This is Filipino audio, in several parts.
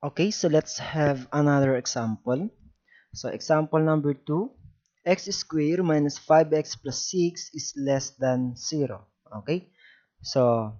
Okay, so let's have another example. So example number 2, x squared minus 5x plus 6 is less than 0. Okay, so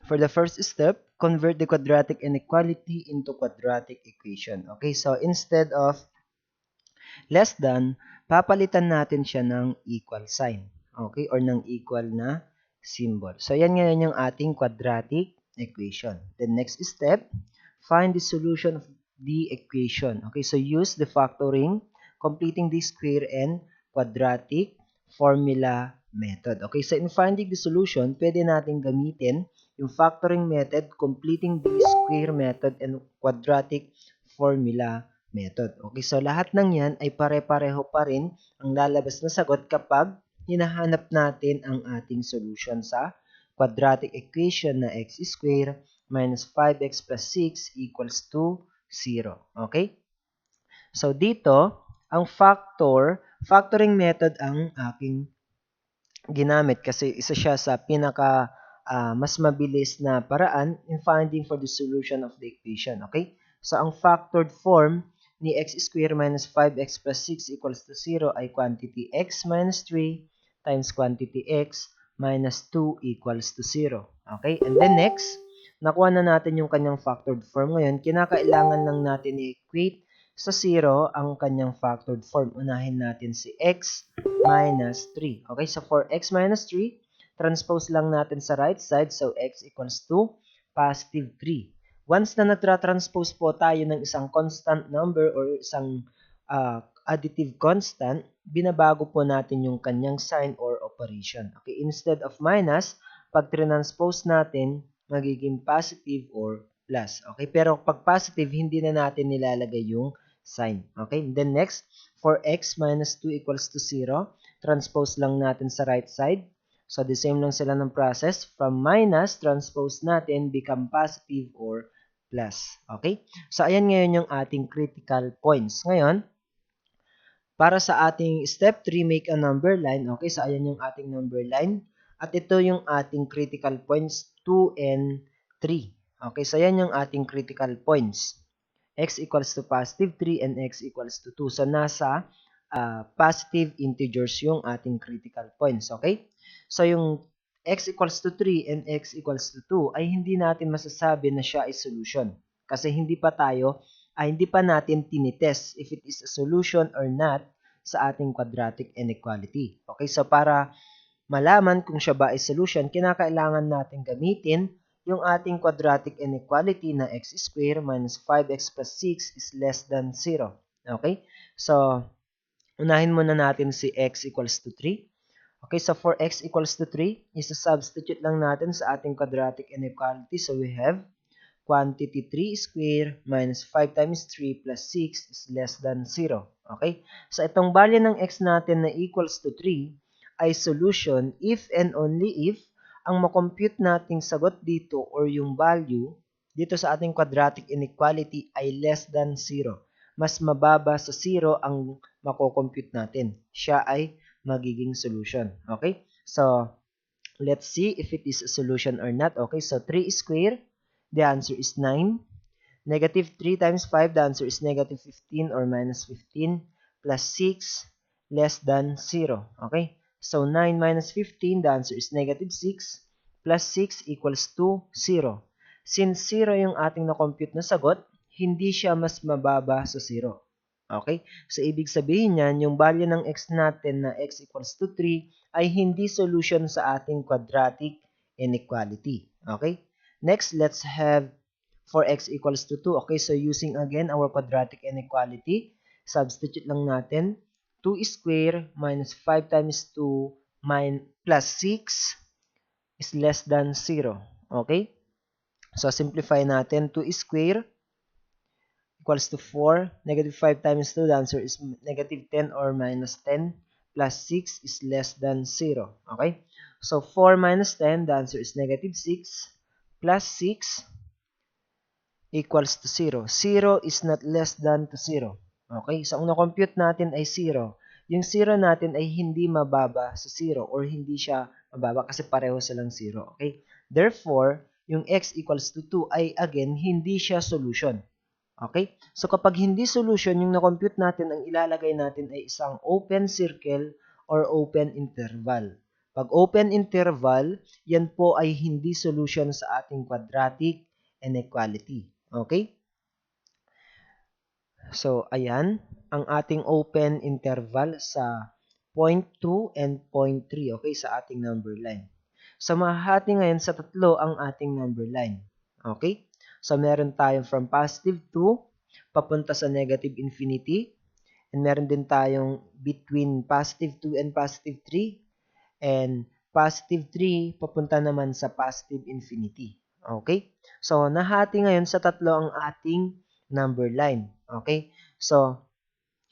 for the first step, convert the quadratic inequality into quadratic equation. Okay, so instead of less than, papalitan natin siya ng equal sign. Okay, or ng equal na symbol. So yan ngayon yung ating quadratic equation. The next step, find the solution of the equation. Okay, so use the factoring, completing the square and quadratic formula method. Okay, so in finding the solution, pwede natin gamitin yung factoring method, completing the square method, and quadratic formula method. Okay, so lahat ng yan ay pare-pareho pa rin ang lalabas na sagot kapag hinahanap natin ang ating solution sa quadratic equation na x squared minus 5x plus 6 equals to 0. Okay? So dito, ang factoring method ang aking ginamit kasi isa siya sa pinaka mas mabilis na paraan in finding for the solution of the equation. Okay? So, ang factored form ni x squared minus 5x plus 6 equals to 0 ay quantity x minus 3 times quantity x minus 2 equals to 0. Okay? And then next, nakuha na natin yung kanyang factored form. Ngayon, kinakailangan lang natin i-equate sa 0 ang kanyang factored form. Unahin natin si x minus 3. Okay, so for x minus 3, transpose lang natin sa right side. So x equals to positive 3. Once na nagtra-transpose po tayo ng isang constant number or isang additive constant, binabago po natin yung kanyang sign or operation. Okay, instead of minus, pag transpose natin, magiging positive or plus. Okay, pero pag positive, hindi na natin nilalagay yung sign. Okay, then next, for x minus 2 equals to 0, transpose lang natin sa right side. So, the same lang sila ng process. From minus, transpose natin, become positive or plus. Okay? So, ayan ngayon yung ating critical points. Ngayon, para sa ating step 3, make a number line. Okay? So, ayan yung ating number line. At ito yung ating critical points 2 and 3. Okay? So, ayan yung ating critical points. X equals to positive 3 and x equals to 2. So, nasa positive integers yung ating critical points. Okay? So, yung x equals to 3 and x equals to 2 ay hindi natin masasabi na siya ay solution. Kasi hindi pa natin tinitest if it is a solution or not sa ating quadratic inequality. Okay? So, para malaman kung siya ba ay solution, kinakailangan natin gamitin yung ating quadratic inequality na x squared minus 5x plus 6 is less than 0. Okay? So, unahin muna natin si x equals to 3. Okay, so for x equals to 3, isa-substitute lang natin sa ating quadratic inequality. So, we have quantity 3 squared minus 5 times 3 plus 6 is less than 0. Okay? So, itong value ng x natin na equals to 3 ay solution if and only if ang makompute nating sagot dito or yung value dito sa ating quadratic inequality ay less than 0. Mas mababa sa 0 ang makocompute natin. Siya ay magiging solution. Okay? So, let's see if it is a solution or not. Okay, so 3 squared, the answer is 9. Negative 3 times 5, the answer is negative 15 or minus 15 plus 6 less than 0. Okay, so 9 minus 15, the answer is negative 6 plus 6 equals to 0. Since 0 yung ating na-compute na sagot, hindi siya mas mababa sa 0. Okay? So, ibig sabihin yan, yung value ng x natin na x equals to 3 ay hindi solution sa ating quadratic inequality. Okay? Next, let's have for x equals to 2. Okay, so using again our quadratic inequality, substitute lang natin 2 squared minus 5 times 2 plus 6 is less than 0. Okay? So, simplify natin 2 squared equals to 4. Negative 5 times 2, the answer is negative 10 or minus 10 plus 6 is less than 0. Okay? So, 4 minus 10, the answer is negative 6 plus 6 equals to 0. 0 is not less than to 0. Okay? So, ang na-compute natin ay 0. Yung 0 natin ay hindi mababa sa 0 or hindi siya mababa kasi pareho silang 0. Okay? Therefore, yung x equals to 2 ay again, hindi siya solution. Okay? So kapag hindi solution yung na-compute natin, ang ilalagay natin ay isang open circle or open interval. Pag open interval, yan po ay hindi solution sa ating quadratic inequality. Okay? So, ayan, ang ating open interval sa point 2 and point 3, okay, sa ating number line. So, mahahati ngayon sa tatlo ang ating number line. Okay? So, meron tayong from positive 2 papunta sa negative infinity. And meron din tayong between positive 2 and positive 3. And positive 3 papunta naman sa positive infinity. Okay? So, nahati ngayon sa tatlo ang ating number line. Okay? So,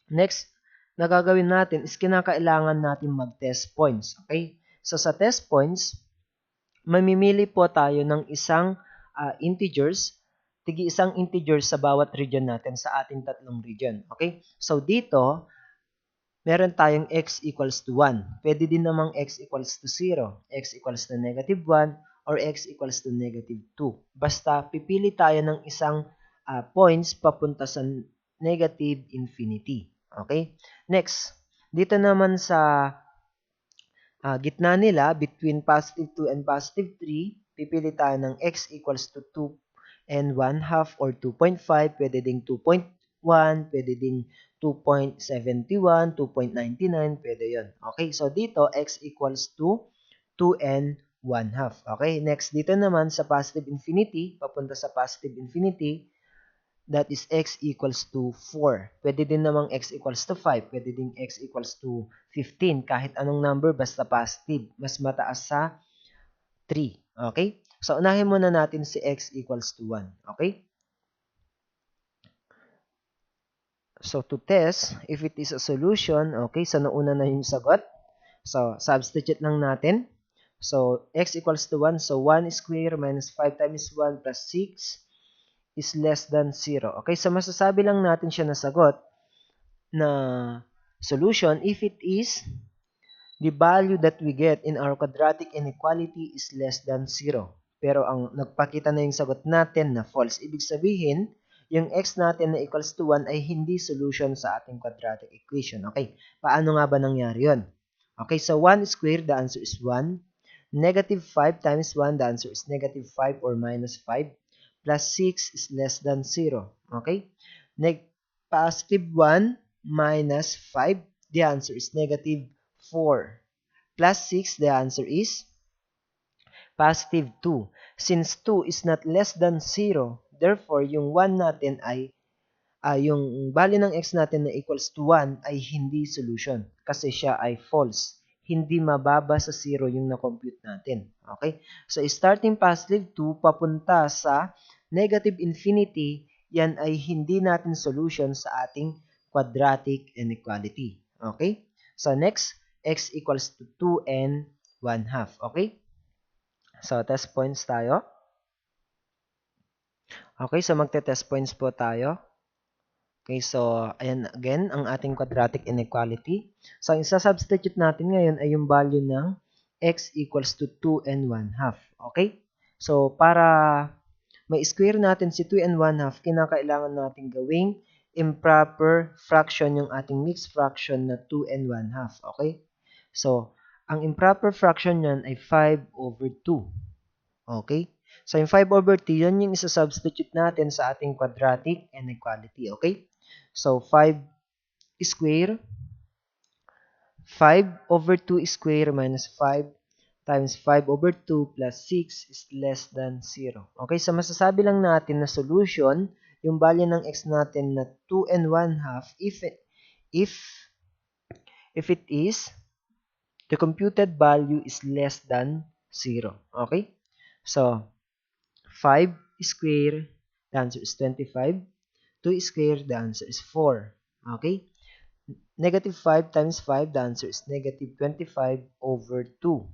next na gagawin natin is kinakailangan natin mag-test points. Okay? So, sa test points, mamimili po tayo ng isang integers, tigi isang integers sa bawat region natin sa ating tatlong region. Okay? So, dito, meron tayong x equals to 1. Pwede din namang x equals to 0, x equals to negative 1, or x equals to negative 2. Basta pipili tayo ng isang points papunta sa negative infinity. Okay? Next, dito naman sa gitna nila, between positive 2 and positive 3, pipili tayo ng x equals to 2 and 1 half or 2.5, pwede ding 2.1, pwede ding 2.71, 2.99, pwede yun. Okay, so dito, x equals to 2 and 1 half. Okay, next dito naman sa positive infinity, papunta sa positive infinity, that is x equals to 4. Pwede din namang x equals to 5. Pwede din x equals to 15. Kahit anong number, basta positive. Mas mataas sa 3. Okay? So, unahin muna natin si x equals to 1. Okay? So, to test if it is a solution, okay, so nauna na yung sagot. So, substitute lang natin. So, x equals to 1. So, 1 square minus 5 times 1 plus 6 is less than 0. Okay, so masasabi lang natin siya na sagot na solution if it is the value that we get in our quadratic inequality is less than 0. Pero ang nagpakita na yung sagot natin na false. Ibig sabihin, yung x natin na equals to 1 ay hindi solution sa ating quadratic equation. Okay, paano nga ba nangyari yun? Okay, so 1 squared, the answer is 1. Negative 5 times 1, the answer is negative 5 or minus 5. Plus 6 is less than 0. Okay? Positive 1 minus 5, the answer is negative 4. Plus 6, the answer is positive 2. Since 2 is not less than 0, therefore, yung 1 natin ay, yung value ng x natin na equals to 1 ay hindi solution kasi siya ay false. Hindi mababa sa 0 yung na-compute natin. Okay? So, starting positive 2 papunta sa negative infinity, yan ay hindi natin solution sa ating quadratic inequality. Okay? So, next, x equals to 2 and 1 half. Okay? So, test points tayo. Okay, so magte-test points po tayo. Okay, so, ayan again, ang ating quadratic inequality. So, ang isa-substitute natin ngayon ay yung value ng x equals to 2 and 1 half. Okay? So, para ma-square natin si 2 and 1 half, kinakailangan natin gawing improper fraction yung ating mixed fraction na 2 and 1 half. Okay? So, ang improper fraction yan ay 5 over 2. Okay? So, yung 5 over 2, yan yung isa-substitute natin sa ating quadratic inequality. Okay? So, 5 square, 5 over 2 square minus 5 times 5 over 2 plus 6 is less than 0. Okay, so masasabi lang natin na solution, yung value ng x natin na 2 and 1 half if it is the computed value is less than 0. Okay? So, 5 square, the answer is 25. 2 square, the answer is 4. Okay? Negative 5 times 5, the answer is negative 25 over 2.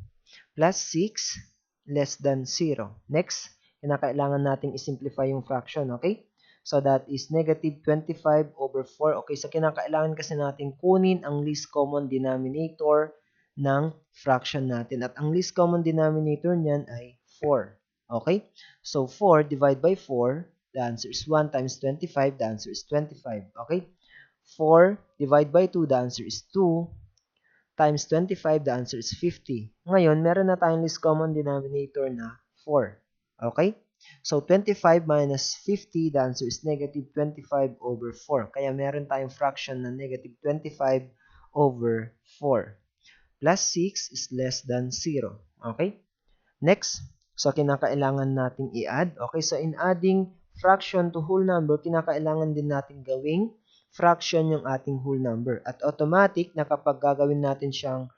Plus 6, less than 0. Next, kinakailangan natin isimplify yung fraction, okay? So, that is negative 25 over 4. Okay, so kinakailangan kasi natin kunin ang least common denominator ng fraction natin. At ang least common denominator niyan ay 4. Okay? So, 4 divided by 4, the answer is 1 times 25, the answer is 25. Okay? 4 divided by 2, the answer is 2 times 25, the answer is 50. Ngayon, meron na tayong least common denominator na 4. Okay? So, 25 minus 50, the answer is negative 25 over 4. Kaya meron tayong fraction na negative 25 over 4. Plus 6 is less than 0. Okay? Next, so kinakailangan nating i-add. Okay, so in adding fraction to whole number, kinakailangan din natin gawing fraction yung ating whole number. At automatic na kapag gagawin natin siyang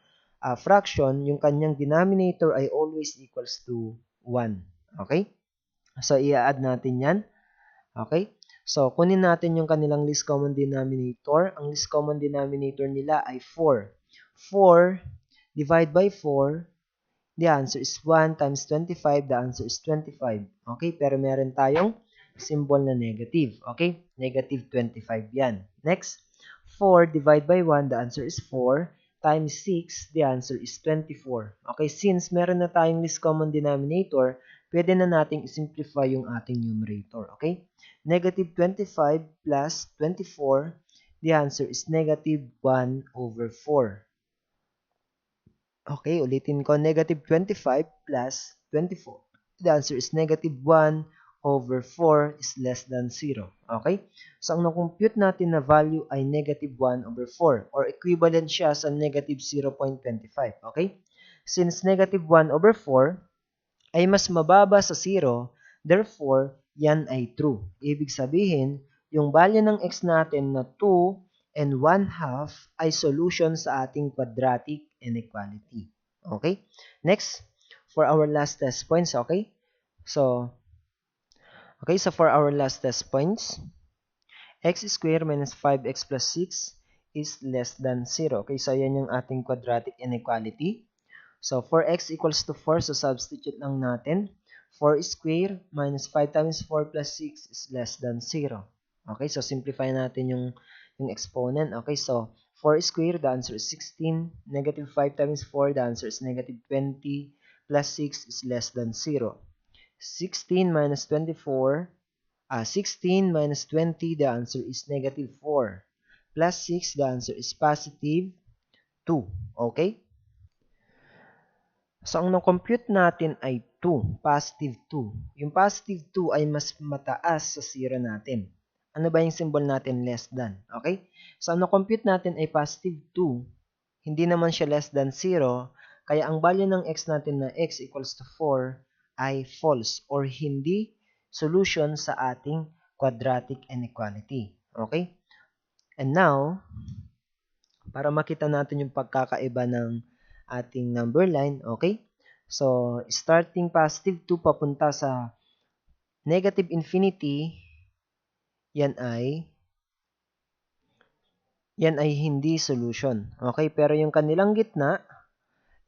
fraction, yung kanyang denominator ay always equals to 1. Okay? So, i-add natin yan. Okay? So, kunin natin yung kanilang least common denominator. Ang least common denominator nila ay 4. 4 divided by 4, the answer is 1 times 25, the answer is 25. Okay? Pero meron tayong symbol na negative. Okay? Negative 25 yan. Next, 4 divided by 1, the answer is 4 times 6, the answer is 24. Okay? Since meron na tayong least common denominator, pwede na nating simplify yung ating numerator. Okay? Negative 25 plus 24, the answer is negative 1 over 4. Okay, ulitin ko. Negative 25 plus 24. The answer is negative 1 over 4 is less than 0. Okay? So, ang na-compute natin na value ay negative 1 over 4 or equivalent siya sa negative 0.25. Okay? Since negative 1 over 4 ay mas mababa sa 0, therefore, yan ay true. Ibig sabihin, yung value ng x natin na 2 and 1/2 ay solution sa ating quadratic inequality. Okay? Next, for our last test points, okay? So for our last test points, x squared minus 5x plus 6 is less than 0. Okay, so yan yung ating quadratic inequality. So, for x equals to 4, so substitute lang natin. 4 squared minus 5 times 4 plus 6 is less than 0. Okay, so simplify natin yung exponent. Okay, so 4 squared, the answer is 16. Negative 5 times 4, the answer is negative 20. Plus 6 is less than 0. 16 minus 24, 16 minus 20, the answer is negative 4. Plus 6, the answer is positive 2. Okay? So, ang na-compute natin ay 2, positive 2. Yung positive 2 ay mas mataas sa 0 natin. Ano ba yung symbol natin? Less than. Okay? So, ang na-compute natin ay positive 2. Hindi naman siya less than 0. Kaya ang value ng x natin na x equals to 4 ay false or hindi solution sa ating quadratic inequality. Okay? And now, para makita natin yung pagkakaiba ng ating number line, okay? So, starting positive 2 papunta sa negative infinity, yan ay hindi solution. Okay? Pero yung kanilang gitna,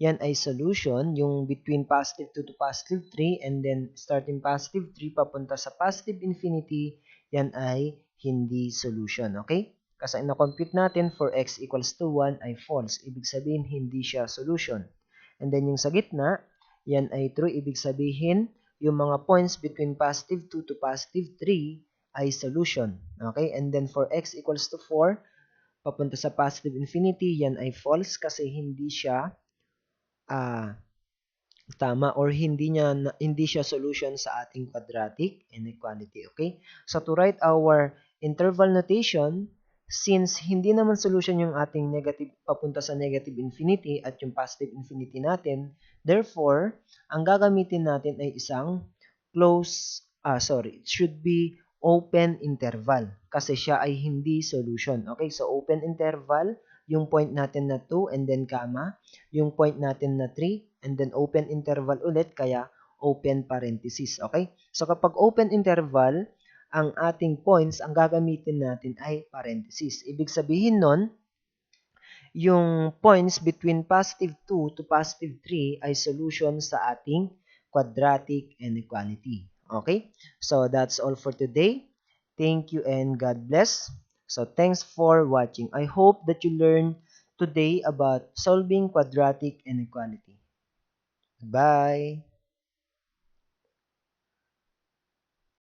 yan ay solution. Yung between positive 2 to positive 3 and then starting positive 3 papunta sa positive infinity, yan ay hindi solution. Okay? Kasi na-compute natin for x equals to 1 ay false. Ibig sabihin, hindi siya solution. And then yung sa gitna, yan ay true. Ibig sabihin, yung mga points between positive 2 to positive 3 ay solution. Okay? And then for x equals to 4, papunta sa positive infinity, yan ay false kasi hindi siya tama or hindi siya solution sa ating quadratic inequality. Okay? So to write our interval notation, since hindi naman solution yung ating negative papunta sa negative infinity at yung positive infinity natin, therefore, ang gagamitin natin ay isang it should be open interval kasi siya ay hindi solution. Okay? So open interval, yung point natin na 2 and then comma, yung point natin na 3 and then open interval ulit kaya open parenthesis. Okay? So kapag open interval, ang ating points, ang gagamitin natin ay parenthesis. Ibig sabihin nun, yung points between positive 2 to positive 3 ay solution sa ating quadratic inequality. Okay? So that's all for today. Thank you and God bless. So thanks for watching. I hope that you learned today about solving quadratic inequality. Bye!